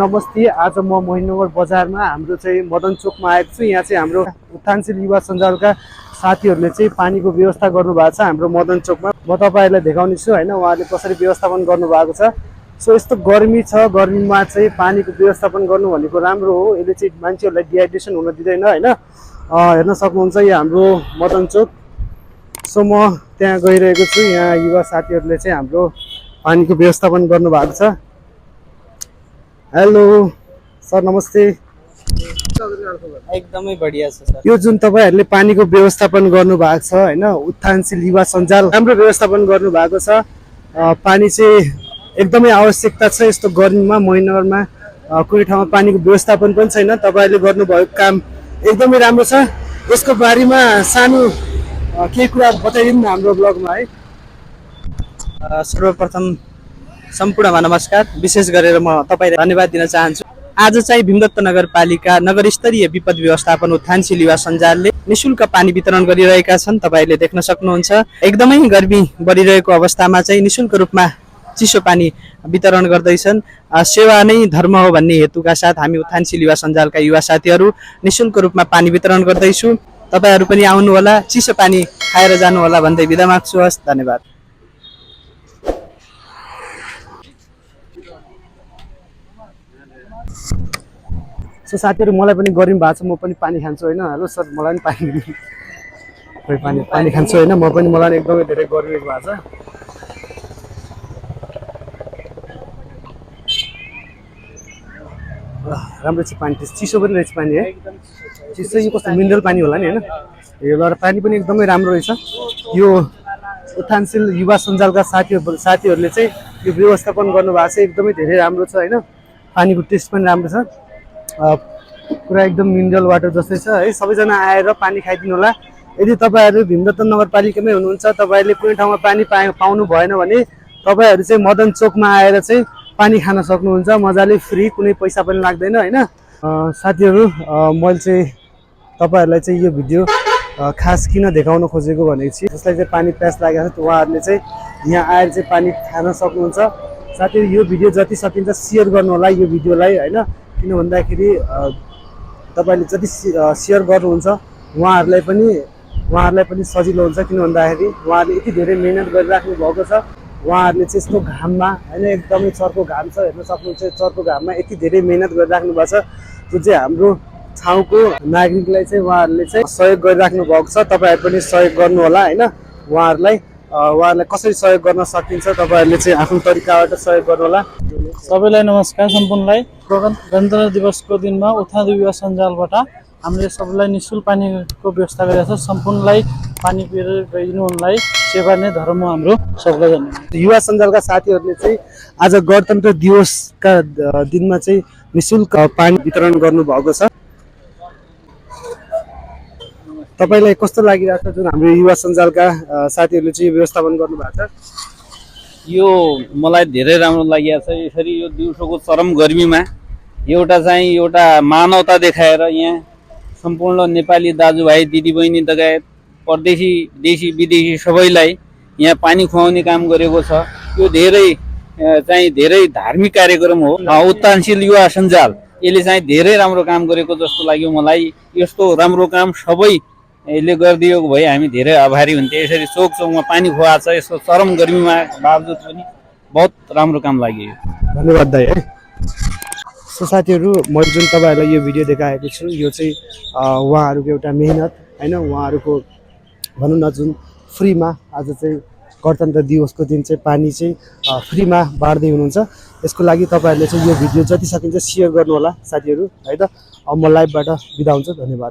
नमस्ते। आज म मोहिनगर बजारमा हाम्रो चाहिँ मदन चोकमा आएको छु। यहाँ चाहिँ हाम्रो उत्थानशील युवा सञ्जालका साथीहरूले चाहिँ पानीको व्यवस्था गर्नुभएको छ हाम्रो मदन चोकमा। म तपाईँहरूलाई देखाउने छु हैन, उहाँले कसरी व्यवस्थापन गर्नुभएको छ। सो यस्तो गर्मी छ, गर्मीमा चाहिँ पानीको व्यवस्थापन गर्नु भनेको राम्रो हो। यसले चाहिँ मान्छेहरूलाई डिहाइड्रेसन हुन दिँदैन हैन। हेर्न सक्नुहुन्छ यो हाम्रो मदन चोक। सो म त्यहाँ गइरहेको छु। यहाँ युवा साथीहरूले चाहिँ हाम्रो पानीको व्यवस्थापन गर्नुभएको छ। हेलो सर, नमस्ते। एकदमै बढिया छ सर। यो जुन तपाईहरुले पानीको व्यवस्थापन गर्नु भएको छ हैन, उत्थानशील युवा सञ्जाल राम्रो व्यवस्थापन गर्नु भएको छ। पानी चाहिँ एकदमै आवश्यकता छ यस्तो गर्मीमा। मोहिनगरमा कुनै ठाउँमा पानीको व्यवस्थापन पनि छैन। तपाईहरुले गर्नुभएको काम एकदमै राम्रो छ। यसको बारेमा सानो केही कुरा बताइदिनु न हाम्रो ब्लगमा है। सर्वप्रथम सम्पूर्णमा नमस्कार। विशेष गरेर म तपाईलाई धन्यवाद दिन चाहन्छु। आज चाहिँ भीमदत्त नगरपालिका नगर स्तरीय विपद व्यवस्थापन उत्थानशील युवा सञ्जालले निशुल्क पानी वितरण गरिरहेका छन्। तपाईले देख्न सक्नुहुन्छ। एकदमै गर्मी बढिरहेको अवस्थामा चाहिँ निशुल्क रूपमा चिसो पानी वितरण गर्दैछन्। सेवा नै धर्म हो भन्ने हेतुका साथ हामी उत्थानशील युवा सञ्जालका युवा साथीहरू निशुल्क रूपमा पानी वितरण गर्दैछु। तपाईहरु पनि आउनु होला, चिसो पानी खाएर जानु होला भन्दै बिदा माग्छु। हस्, धन्यवाद। सो साथीहरु, मलाई पनि गर्मी भएको छ, म पनि पानी खान्छु हैन। हेलो सर, मलाई पनि पानी खान्छु हैन। म पनि, मलाई एकदमै धेरै गर्मी भएको छ। राम्रो छ पानी, चिसो पनि रहेछ पानी है। चिसो, यो कस्तो मिनरल पानी होला नि हैन। यो लहर पानी पनि एकदमै राम्रो रहेछ। यो उत्थानशील युवा सञ्जालका साथीहरूले चाहिँ यो व्यवस्थापन गर्नुभएको छ, एकदमै धेरै राम्रो छ हैन। पानीको टेस्ट पनि राम्रो छ। पुरा एकदम मिनरल वाटर जस्तै छ है। सबैजना आएर पानी खाइदिनु होला। यदि तपाईहरु भीमदत्त नगरपालिकामै हुनुहुन्छ, तपाईहरुले कुनै ठाउँमा पानी पाउनु भएन भने तपाईहरु चाहिँ मदन चोकमा आएर चाहिँ पानी खान सक्नुहुन्छ मजाले, फ्री, कुनै पैसा पनि लाग्दैन हैन। साथीहरु, मैले चाहिँ तपाईहरुलाई चाहिँ यो भिडियो खास किन देखाउन खोजेको भनेको छु, जसलाई चाहिँ पानी प्यास लागेको छ उहाँहरूले चाहिँ यहाँ आएर चाहिँ पानी खान सक्नुहुन्छ। साथीहरु, यो भिडियो जति सकिन्छ शेयर गर्नु होला यो भिडियोलाई हैन। किन भन्दाखेरि तपाईले जति शेयर गर्नुहुन्छ उहाँहरूलाई पनि सजिलो हुन्छ। किन भन्दाखेरि उहाँहरूले यति धेरै मेहनत गरिराख्नु भएको छ। उहाँहरूले चाहिँ यस्तो घाममा हैन, एकदमै चर्को घाम छ, हेर्न सक्नुहुन्छ। चर्को घाममा यति धेरै मेहनत गरिराख्नु भएको छ, जो चाहिँ हाम्रो ठाउँको नागरिकलाई चाहिँ उहाँहरूले चाहिँ सहयोग गरिराख्नु भएको छ। तपाईहरु पनि सहयोग गर्नु होला हैन। उहाँहरूलाई कसरी सहयोग गर्न सकिन्छ तपाईहरुले चाहिँ आफ्नो तरिकाबाट सहयोग गर्नु होला। सबैलाई नमस्कार। सम्पूर्णलाई गणतन्त्र दिवसको दिनमा उत्थानशील युवा सञ्जालबाट हामीले सबैलाई निशुल्क पानीको व्यवस्था गरेका छ। सम्पूर्णलाई पानी पिएर गइदिनु हुनलाई सेवा नै धर्म हो हाम्रो। सबैलाई धन्यवाद। युवा सञ्जालका साथीहरूले चाहिँ आज गणतन्त्र दिवसका दिनमा चाहिँ निशुल्क पानी वितरण गर्नुभएको छ। तपाईलाई कस्तो लागिरहेको छ जुन हाम्रो युवा सञ्जालका साथीहरूले चाहिँ व्यवस्थापन गर्नुभएको छ? यो मलाई धेरै राम्रो लागेको छ। यसरी यो दिउँसोको चरम गर्मीमा एउटा मानवता देखाएर यहाँ सम्पूर्ण नेपाली दाजुभाइ दिदीबहिनी लगायत परदेशी देशी विदेशी सबैलाई यहाँ पानी खुवाउने काम गरेको छ। यो धेरै धार्मिक कार्यक्रम हो। उत्थानशील युवा सञ्जाल यसले चाहिँ धेरै राम्रो काम गरेको जस्तो लाग्यो मलाई। यस्तो राम्रो काम सबैले गरिदिएको भए हामी धेरै आभारी हुन्थे। यसरी चोक चोकमा पानी खुवाएको छ, यस्तो चरम गर्मीमा बावजुद पनि बहुत राम्रो काम लाग्यो। धन्यवाद दाइ है। सो साथीहरू, मैले जुन तपाईहरुलाई यो भिडियो देखाएको छु यो चाहिँ उहाँहरूको एउटा मेहनत हैन। उहाँहरूको भनौँ न जुन फ्रीमा आज चाहिँ गणतन्त्र दिवसको दिन चाहिँ पानी चाहिँ फ्रीमा बाँड्दै हुनुहुन्छ। यसको लागि तपाईहरुले चाहिँ यो भिडियो जति सकिन्छ शेयर गर्नु होला साथीहरू है त। म लाइभबाट बिदा हुन्छु। धन्यवाद।